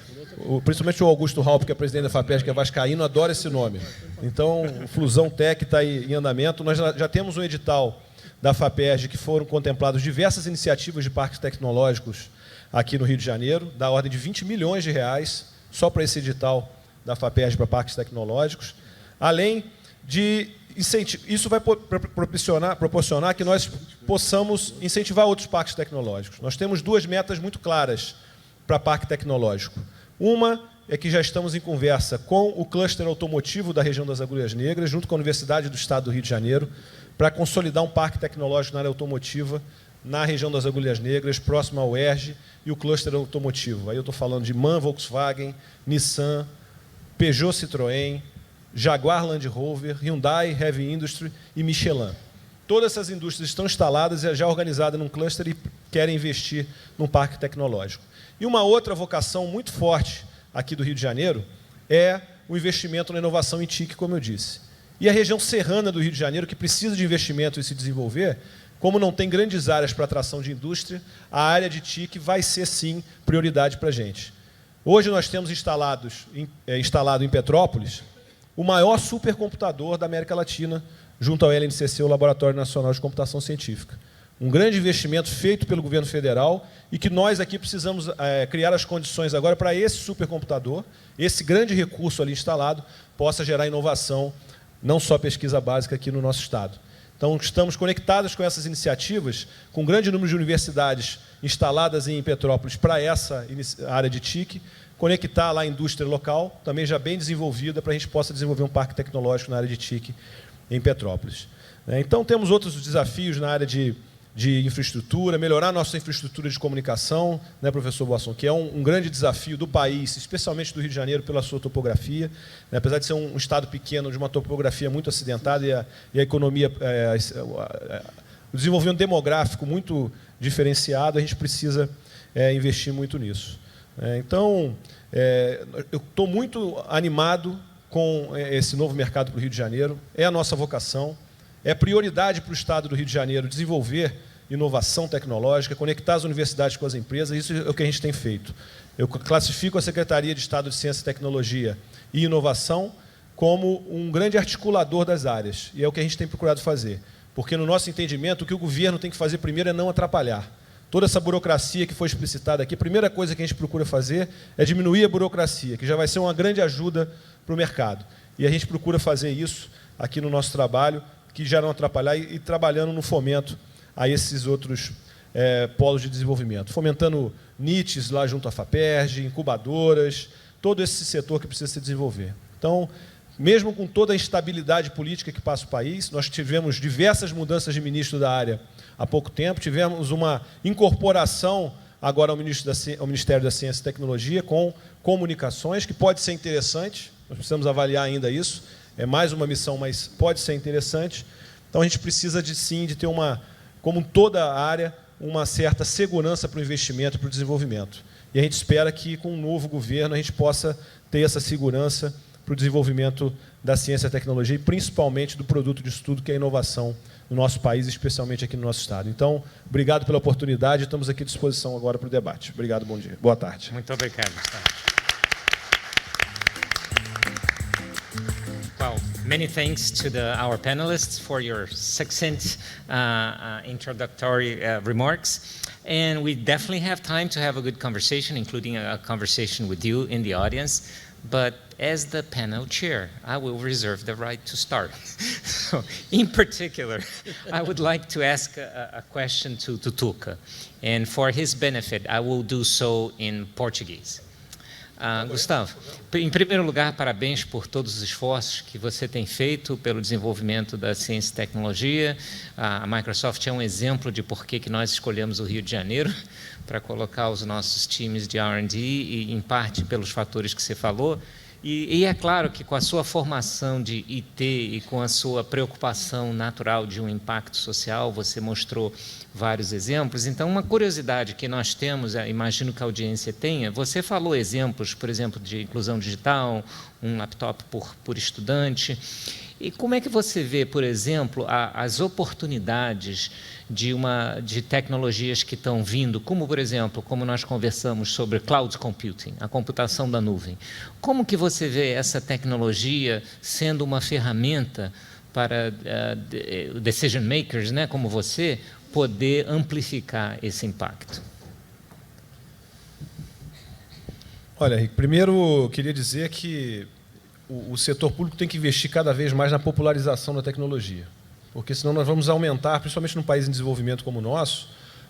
principalmente o Augusto Raup, que é presidente da FAPESG, que é vascaíno, adora esse nome. Então, o Flusão Tech está aí em andamento. Nós já temos um edital da FAPESG que foram contemplados diversas iniciativas de parques tecnológicos aqui no Rio de Janeiro, da ordem de 20 milhões de reais, só para esse edital da FAPESG para parques tecnológicos, além de incentivo. Isso vai proporcionar que nós possamos incentivar outros parques tecnológicos. Nós temos duas metas muito claras para parque tecnológico. Uma é que já estamos em conversa com o cluster automotivo da região das Agulhas Negras, junto com a Universidade do Estado do Rio de Janeiro, para consolidar um parque tecnológico na área automotiva na região das Agulhas Negras, próximo ao UERJ, e o cluster automotivo. Aí eu estou falando de MAN, Volkswagen, Nissan, Peugeot, Citroën, Jaguar Land Rover, Hyundai, Heavy Industry e Michelin. Todas essas indústrias estão instaladas e já organizadas num cluster e querem investir num parque tecnológico. E uma outra vocação muito forte aqui do Rio de Janeiro é o investimento na inovação em TIC, como eu disse. E a região serrana do Rio de Janeiro, que precisa de investimento e se desenvolver, como não tem grandes áreas para atração de indústria, a área de TIC vai ser, sim, prioridade para a gente. Hoje nós temos instalado em Petrópolis o maior supercomputador da América Latina, junto ao LNCC, o Laboratório Nacional de Computação Científica. Um grande investimento feito pelo governo federal e que nós aqui precisamos criar as condições agora para esse supercomputador, esse grande recurso ali instalado, possa gerar inovação, não só pesquisa básica aqui no nosso estado. Então, estamos conectados com essas iniciativas, com um grande número de universidades instaladas em Petrópolis para essa área de TIC, conectar lá a indústria local, também já bem desenvolvida, para a gente possa desenvolver um parque tecnológico na área de TIC em Petrópolis. Então, temos outros desafios na área de infraestrutura, melhorar a nossa infraestrutura de comunicação, né, professor Boasson, que é um grande desafio do país, especialmente do Rio de Janeiro, pela sua topografia. Né, apesar de ser um estado pequeno, de uma topografia muito acidentada e a economia, o desenvolvimento demográfico muito diferenciado, a gente precisa investir muito nisso. Então, eu estou muito animado com esse novo mercado para o Rio de Janeiro, é a nossa vocação. É prioridade para o Estado do Rio de Janeiro desenvolver inovação tecnológica, conectar as universidades com as empresas, isso é o que a gente tem feito. Eu classifico a Secretaria de Estado de Ciência, Tecnologia e Inovação como um grande articulador das áreas, e é o que a gente tem procurado fazer. Porque, no nosso entendimento, o que o governo tem que fazer primeiro é não atrapalhar. Toda essa burocracia que foi explicitada aqui, a primeira coisa que a gente procura fazer é diminuir a burocracia, que já vai ser uma grande ajuda para o mercado. E a gente procura fazer isso aqui no nosso trabalho, que já não atrapalhar e trabalhando no fomento a esses outros polos de desenvolvimento. Fomentando NITs lá junto à FAPERJ, incubadoras, todo esse setor que precisa se desenvolver. Então, mesmo com toda a instabilidade política que passa o país, nós tivemos diversas mudanças de ministro da área há pouco tempo, tivemos uma incorporação agora ao Ministério da Ciência e Tecnologia com comunicações, que pode ser interessante, nós precisamos avaliar ainda isso, é mais uma missão, mas pode ser interessante. Então, a gente precisa, de ter, como toda a área, uma certa segurança para o investimento e para o desenvolvimento. E a gente espera que, com um novo governo, a gente possa ter essa segurança para o desenvolvimento da ciência e tecnologia e principalmente do produto de estudo que é a inovação no nosso país, especialmente aqui no nosso estado. Então, obrigado pela oportunidade, estamos aqui à disposição agora para o debate. Obrigado, bom dia. Boa tarde. Muito obrigado, Gustavo. Well, many thanks to our panelists for your succinct introductory remarks. And we definitely have time to have a good conversation, including a conversation with you in the audience. But as the panel chair, I will reserve the right to start. So, in particular, I would like to ask a question to Tuca. And for his benefit, I will do so in Portuguese. Gustavo, em primeiro lugar, parabéns por todos os esforços que você tem feito pelo desenvolvimento da ciência e tecnologia. A Microsoft é um exemplo de por que nós escolhemos o Rio de Janeiro para colocar os nossos times de R&D, e em parte pelos fatores que você falou. E é claro que com a sua formação de IT e com a sua preocupação natural de um impacto social, você mostrou vários exemplos. Então, uma curiosidade que nós temos, imagino que a audiência tenha, você falou exemplos, por exemplo, de inclusão digital, um laptop por estudante. E como é que você vê, por exemplo, as oportunidades de tecnologias que estão vindo, como, por exemplo, como nós conversamos sobre cloud computing, a computação da nuvem. Como que você vê essa tecnologia sendo uma ferramenta para decision makers, né, como você, poder amplificar esse impacto? Olha, Rick, primeiro eu queria dizer que o setor público tem que investir cada vez mais na popularização da tecnologia, porque senão nós vamos aumentar, principalmente num país em desenvolvimento como o nosso,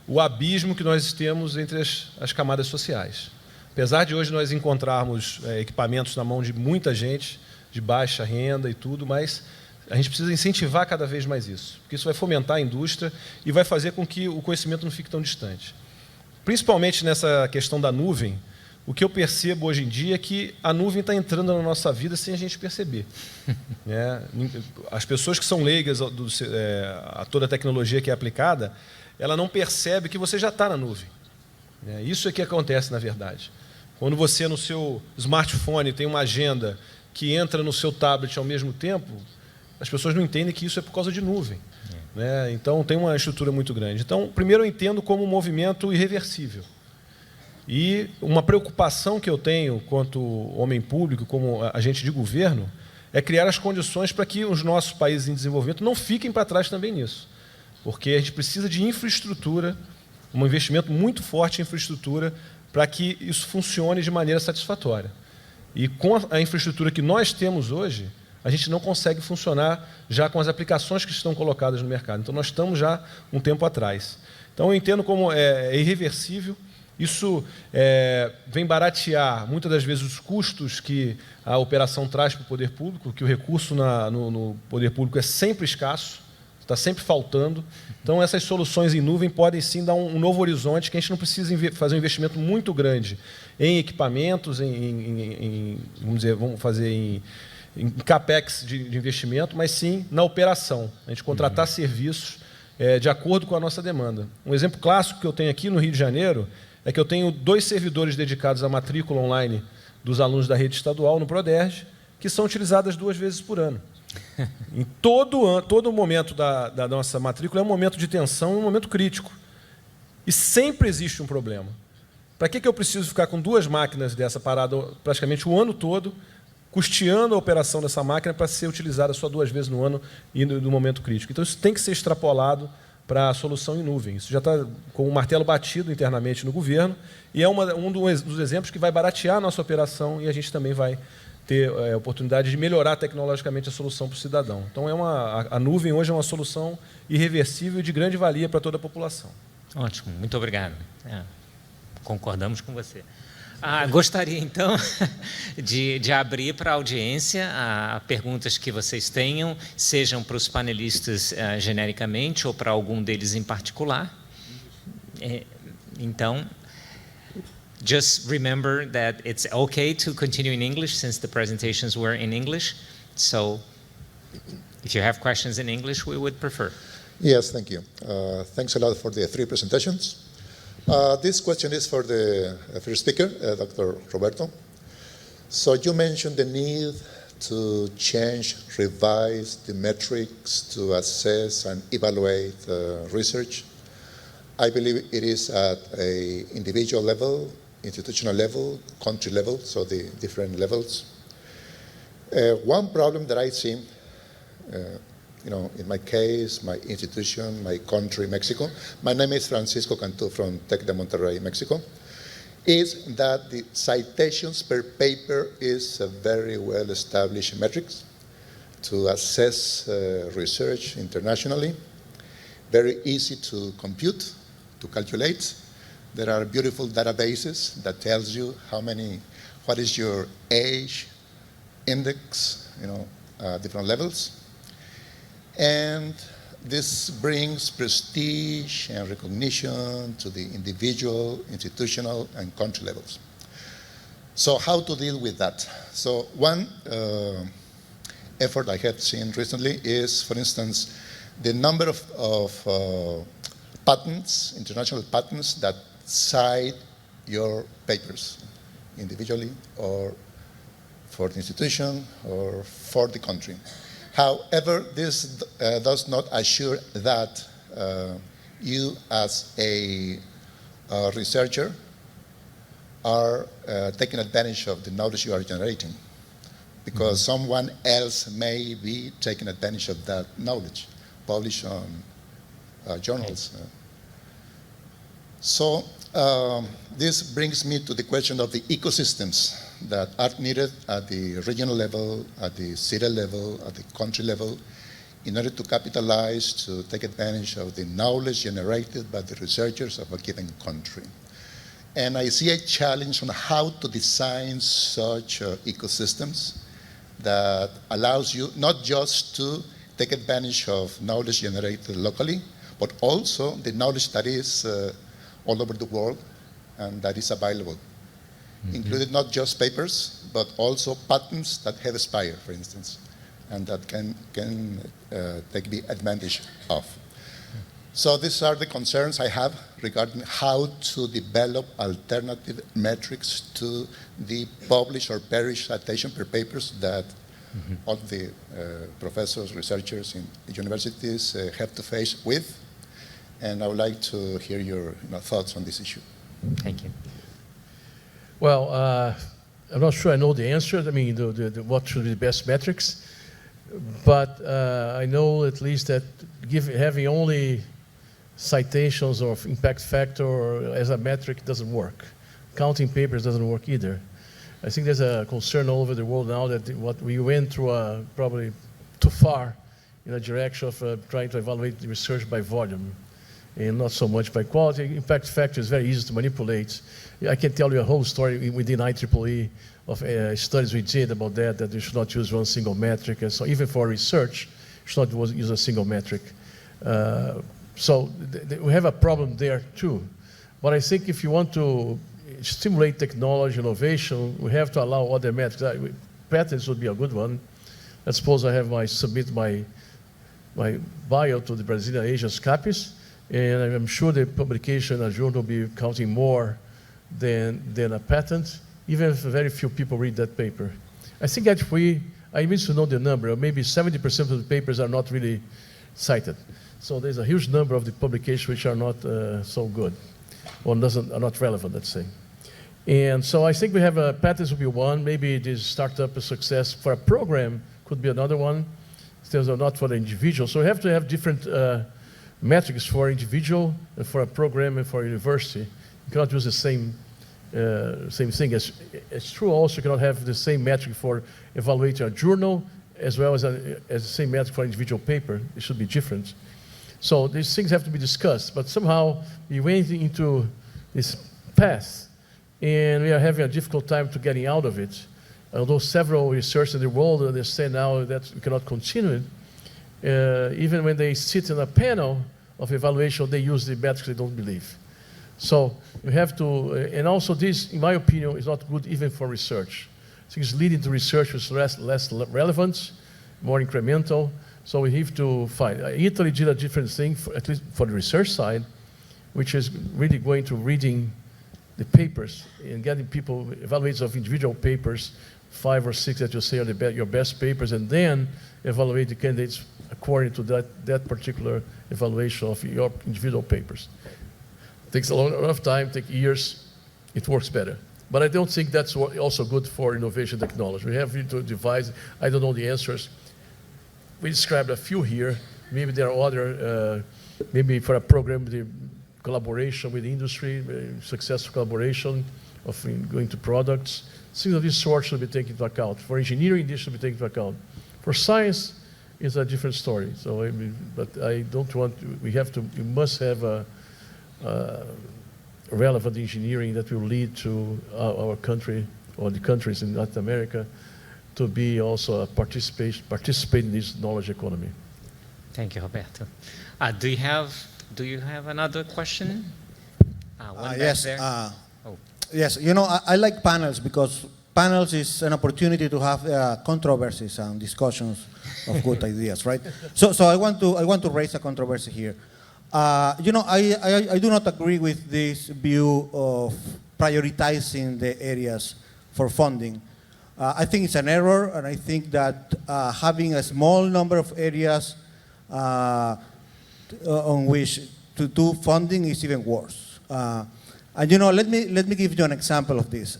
o abismo que nós temos entre as camadas sociais. Apesar de hoje nós encontrarmos equipamentos na mão de muita gente, de baixa renda e tudo, mas a gente precisa incentivar cada vez mais isso, porque isso vai fomentar a indústria e vai fazer com que o conhecimento não fique tão distante. Principalmente nessa questão da nuvem, o que eu percebo hoje em dia é que a nuvem está entrando na nossa vida sem a gente perceber. As pessoas que são leigas a toda a tecnologia que é aplicada, ela não percebe que você já está na nuvem. Isso é que acontece, na verdade. Quando você, no seu smartphone, tem uma agenda que entra no seu tablet ao mesmo tempo, as pessoas não entendem que isso é por causa de nuvem. Então, tem uma estrutura muito grande. Então, primeiro, eu entendo como um movimento irreversível. E uma preocupação que eu tenho, quanto homem público, como agente de governo, é criar as condições para que os nossos países em desenvolvimento não fiquem para trás também nisso. Porque a gente precisa de infraestrutura, um investimento muito forte em infraestrutura, para que isso funcione de maneira satisfatória. E com a infraestrutura que nós temos hoje, a gente não consegue funcionar já com as aplicações que estão colocadas no mercado. Então, nós estamos já um tempo atrás. Então, eu entendo como é irreversível. Isso vem baratear, muitas das vezes, os custos que a operação traz para o poder público, que o recurso no poder público é sempre escasso, está sempre faltando. Então, essas soluções em nuvem podem, sim, dar um novo horizonte, que a gente não precisa fazer um investimento muito grande em equipamentos, vamos fazer em capex de investimento, mas, sim, na operação. A gente contratar serviços de acordo com a nossa demanda. Um exemplo clássico que eu tenho aqui no Rio de Janeiro é que eu tenho 2 servidores dedicados à matrícula online dos alunos da rede estadual, no Proderj, que são utilizadas 2 vezes por ano. Em todo momento da nossa matrícula é um momento de tensão, um momento crítico. E sempre existe um problema. Para que eu preciso ficar com 2 máquinas dessa parada praticamente o ano todo, custeando a operação dessa máquina para ser utilizada só 2 vezes no ano e no momento crítico? Então, isso tem que ser extrapolado para a solução em nuvem. Isso já está com o martelo batido internamente no governo e é um dos exemplos que vai baratear a nossa operação e a gente também vai ter a oportunidade de melhorar tecnologicamente a solução para o cidadão. Então, a nuvem hoje é uma solução irreversível e de grande valia para toda a população. Ótimo, muito obrigado. Concordamos com você. Gostaria, então, de abrir para a audiência perguntas que vocês tenham, sejam para os panelistas genericamente ou para algum deles em particular. Então, just remember that it's okay to continue in English since the presentations were in English. So, if you have questions in English, we would prefer. Yes, thank you. Thanks a lot for the 3 presentations. This question is for the first speaker, Dr. Roberto. So you mentioned the need to change, revise the metrics to assess and evaluate research. I believe it is at a individual level, institutional level, country level, so the different levels. One problem that I see, in my case, my institution, my country, Mexico, my name is Francisco Cantú from Tec de Monterrey, Mexico, is that the citations per paper is a very well-established metrics to assess research internationally, very easy to compute, to calculate. There are beautiful databases that tells you what is your age index, different levels. And this brings prestige and recognition to the individual, institutional, and country levels. So how to deal with that? So one effort I have seen recently is, for instance, the number of patents, international patents, that cite your papers individually or for the institution or for the country. However, this does not assure that you as a researcher are taking advantage of the knowledge you are generating, because someone else may be taking advantage of that knowledge published on journals. So this brings me to the question of the ecosystems that are needed at the regional level, at the city level, at the country level, in order to capitalize, to take advantage of the knowledge generated by the researchers of a given country. And I see a challenge on how to design such ecosystems that allows you not just to take advantage of knowledge generated locally, but also the knowledge that is all over the world and that is available. Included not just papers, but also patents that have expired, for instance, and that can take the advantage of. So these are the concerns I have regarding how to develop alternative metrics to the published or perished citation per papers that all the professors, researchers in universities have to face with. And I would like to hear your thoughts on this issue. Thank you. Well, I'm not sure I know the answer. I mean, what should be the best metrics? But I know at least that having only citations or impact factor as a metric doesn't work. Counting papers doesn't work either. I think there's a concern all over the world now that what we went through probably too far in a direction of trying to evaluate the research by volume and not so much by quality. Impact factor is very easy to manipulate. I can tell you a whole story within IEEE of studies we did about that you should not use one single metric. And so even for research, you should not use a single metric. So we have a problem there too. But I think if you want to stimulate technology, innovation, we have to allow other metrics. Patents would be a good one. Let's suppose I submit my bio to the Brazilian Agents Capes, and I'm sure the publication in a journal will be counting more than a patent, even if very few people read that paper. I think that I need to know the number, maybe 70% of the papers are not really cited. So there's a huge number of the publications which are not so good, or are not relevant, let's say. And so I think we have patents will be one, maybe this startup a success for a program could be another one, those are not for the individual. So we have to have different metrics for individual, and for a program, and for a university. You cannot use the same thing. It's true also you cannot have the same metric for evaluating a journal as well as the same metric for individual paper. It should be different. So these things have to be discussed, but somehow we went into this path and we are having a difficult time to getting out of it. Although several researchers in the world, they say now that we cannot continue it. Even when they sit in a panel of evaluation, they use the metrics they don't believe. So we have to, and also this, in my opinion, is not good even for research. I think it's leading to research with less relevance, more incremental. So we have to find. Italy did a different thing, at least for the research side, which is really going to reading the papers and getting people evaluations of individual papers 5 or 6 that you say are your best papers, and then evaluate the candidates according to that particular evaluation of your individual papers. It takes a lot of time, takes years. It works better. But I don't think that's also good for innovation technology. We have to devise, I don't know the answers. We described a few here. Maybe there are other, maybe for a program, the collaboration with the industry, successful collaboration of going to products. Things of this sort should be taken into account. For engineering, this should be taken into account. For science, it's a different story. So, but I don't want to, we must have a relevant engineering that will lead to our country, or the countries in Latin America, to be also a participate in this knowledge economy. Thank you, Roberto. Do you have another question? One back Yes. there. Yes. You know, I like panels because panels is an opportunity to have controversies and discussions of good ideas, right? So I want to raise a controversy here. You know, I do not agree with this view of prioritizing the areas for funding. I think it's an error, and I think that having a small number of areas on which to do funding is even worse. And you know, let me give you an example of this.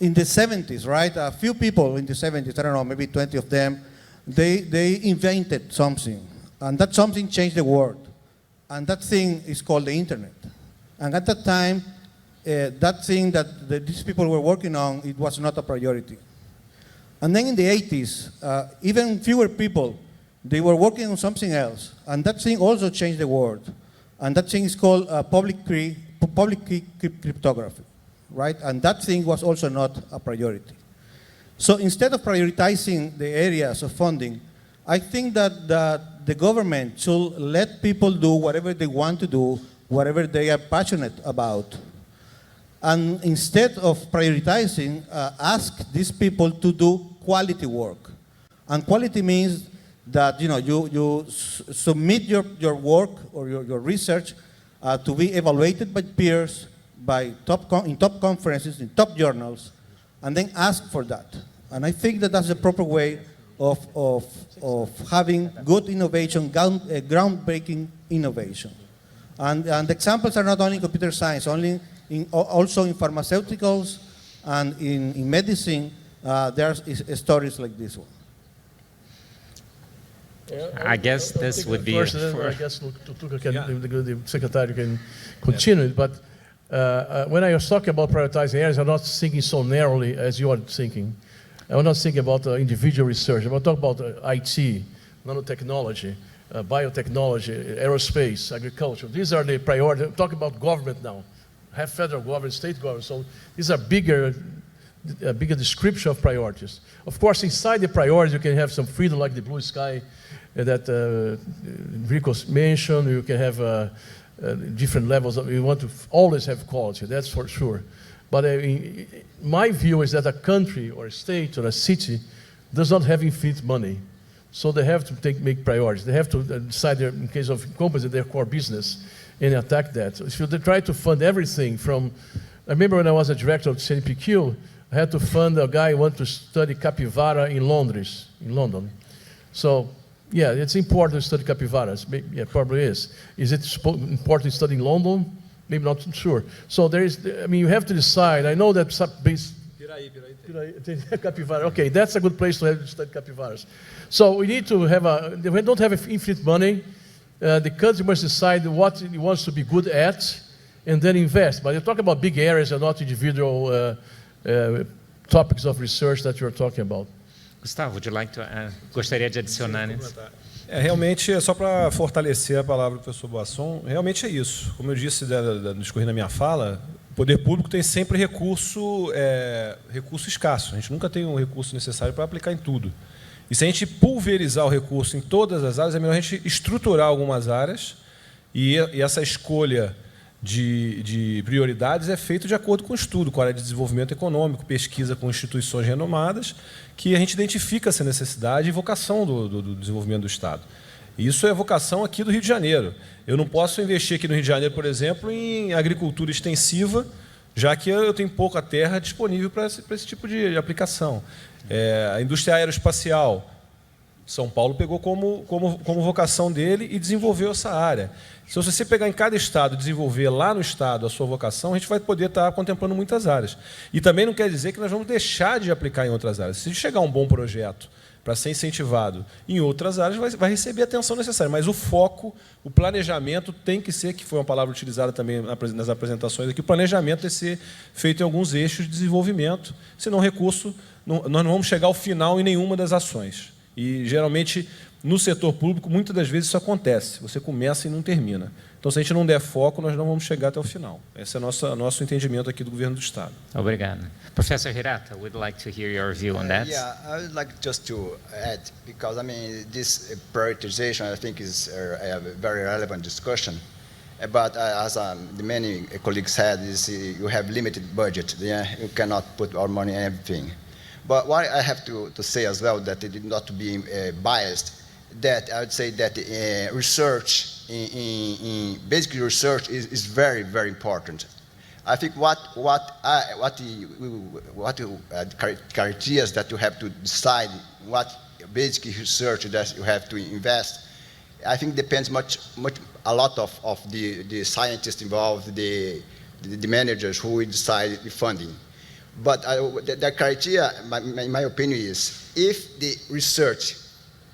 In the 70s, right? A few people in the 70s, I don't know, maybe 20 of them, they invented something, and that something changed the world. And that thing is called the internet. And at that time, that thing that these people were working on, it was not a priority. And then in the 80s, even fewer people, they were working on something else. And that thing also changed the world. And that thing is called public key cryptography, right? And that thing was also not a priority. So instead of prioritizing the areas of funding, I think that the government should let people do whatever they want to do, whatever they are passionate about. And instead of prioritizing, ask these people to do quality work. And quality means that you submit your work or your research to be evaluated by peers, in top conferences, in top journals, and then ask for that. And I think that that's the proper way of having good innovation, groundbreaking innovation. And the examples are not only in computer science, also in pharmaceuticals and in medicine, there are stories like this one. I guess this would be first, I guess the secretary can continue. But when I was talking about prioritizing areas, I'm not thinking so narrowly as you are thinking. I'm not thinking about individual research. I'm talking about IT, nanotechnology, biotechnology, aerospace, agriculture. These are the priorities. I'm talking about government now. Have federal government, state government. So these are bigger description of priorities. Of course, inside the priorities, you can have some freedom, like the blue sky that Enrico mentioned. You can have different levels. We want to always have quality, that's for sure. But my view is that a country or a state or a city does not have infinite money. So they have to make priorities. They have to decide, in case of companies, their core business and attack that. So if you try to fund everything from, I remember when I was a director of CNPq, I had to fund a guy who wanted to study capybara in London. So, yeah, it's important to study capybaras. Yeah, probably is. Is it important to study in London? Maybe not sure. So there is, I mean, you have to decide. I know that capybara. Okay, that's a good place to study capybaras. So we need to have we don't have infinite money. The country must decide what it wants to be good at and then invest. But you talk about big areas and not individual topics of research that you're talking about. Gustavo, would you like to gostaria de adicionar nisso? Realmente, só para fortalecer a palavra do professor Boasson, realmente é isso. Como eu disse no discorrer na minha fala, o poder público tem sempre recurso escasso. A gente nunca tem um recurso necessário para aplicar em tudo. E se a gente pulverizar o recurso em todas as áreas, é melhor a gente estruturar algumas áreas e essa escolha de prioridades é feita de acordo com o estudo, com a área de desenvolvimento econômico, pesquisa com instituições renomadas, que a gente identifica essa necessidade e vocação do desenvolvimento do Estado. E isso é a vocação aqui do Rio de Janeiro. Eu não posso investir aqui no Rio de Janeiro, por exemplo, em agricultura extensiva, já que eu tenho pouca terra disponível para esse tipo de aplicação. A indústria aeroespacial, São Paulo pegou como vocação dele e desenvolveu essa área. Se você pegar em cada estado e desenvolver lá no estado a sua vocação, a gente vai poder estar contemplando muitas áreas. E também não quer dizer que nós vamos deixar de aplicar em outras áreas. Se chegar um bom projeto para ser incentivado em outras áreas, vai receber a atenção necessária. Mas o foco, o planejamento tem que ser, que foi uma palavra utilizada também nas apresentações aqui, o planejamento tem que ser feito em alguns eixos de desenvolvimento, senão recurso, nós não vamos chegar ao final em nenhuma das ações. E, geralmente, no setor público, muitas das vezes isso acontece. Você começa e não termina. Então, se a gente não der foco, nós não vamos chegar até o final. Esse é o nosso entendimento aqui do governo do Estado. Obrigado. Professor Hirata, we'd like to hear your view on that. Yeah, I would like just to add, because I mean, this prioritization, I think, is a very relevant discussion. But as the many colleagues said, you have limited budget. Yeah, you cannot put our money in everything. But what I have to say as well, that it is not to be biased, that I would say that research, basically research is very, very important. I think what criteria that you have to decide what basic research that you have to invest, I think depends a lot of the scientists involved, the managers who will decide the funding. But the criteria, in my opinion, is if the research,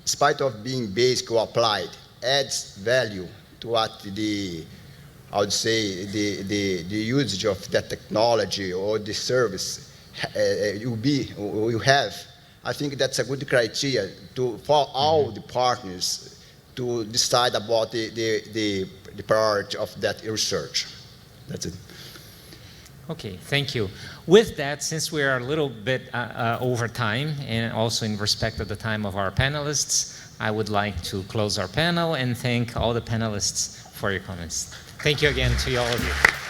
in spite of being basic or applied, adds value to what I would say the usage of that technology or the service you have, I think that's a good criteria for all the partners to decide about the priority of that research. That's it. Okay, thank you. With that, since we are a little bit over time, and also in respect of the time of our panelists, I would like to close our panel and thank all the panelists for your comments. Thank you again to all of you.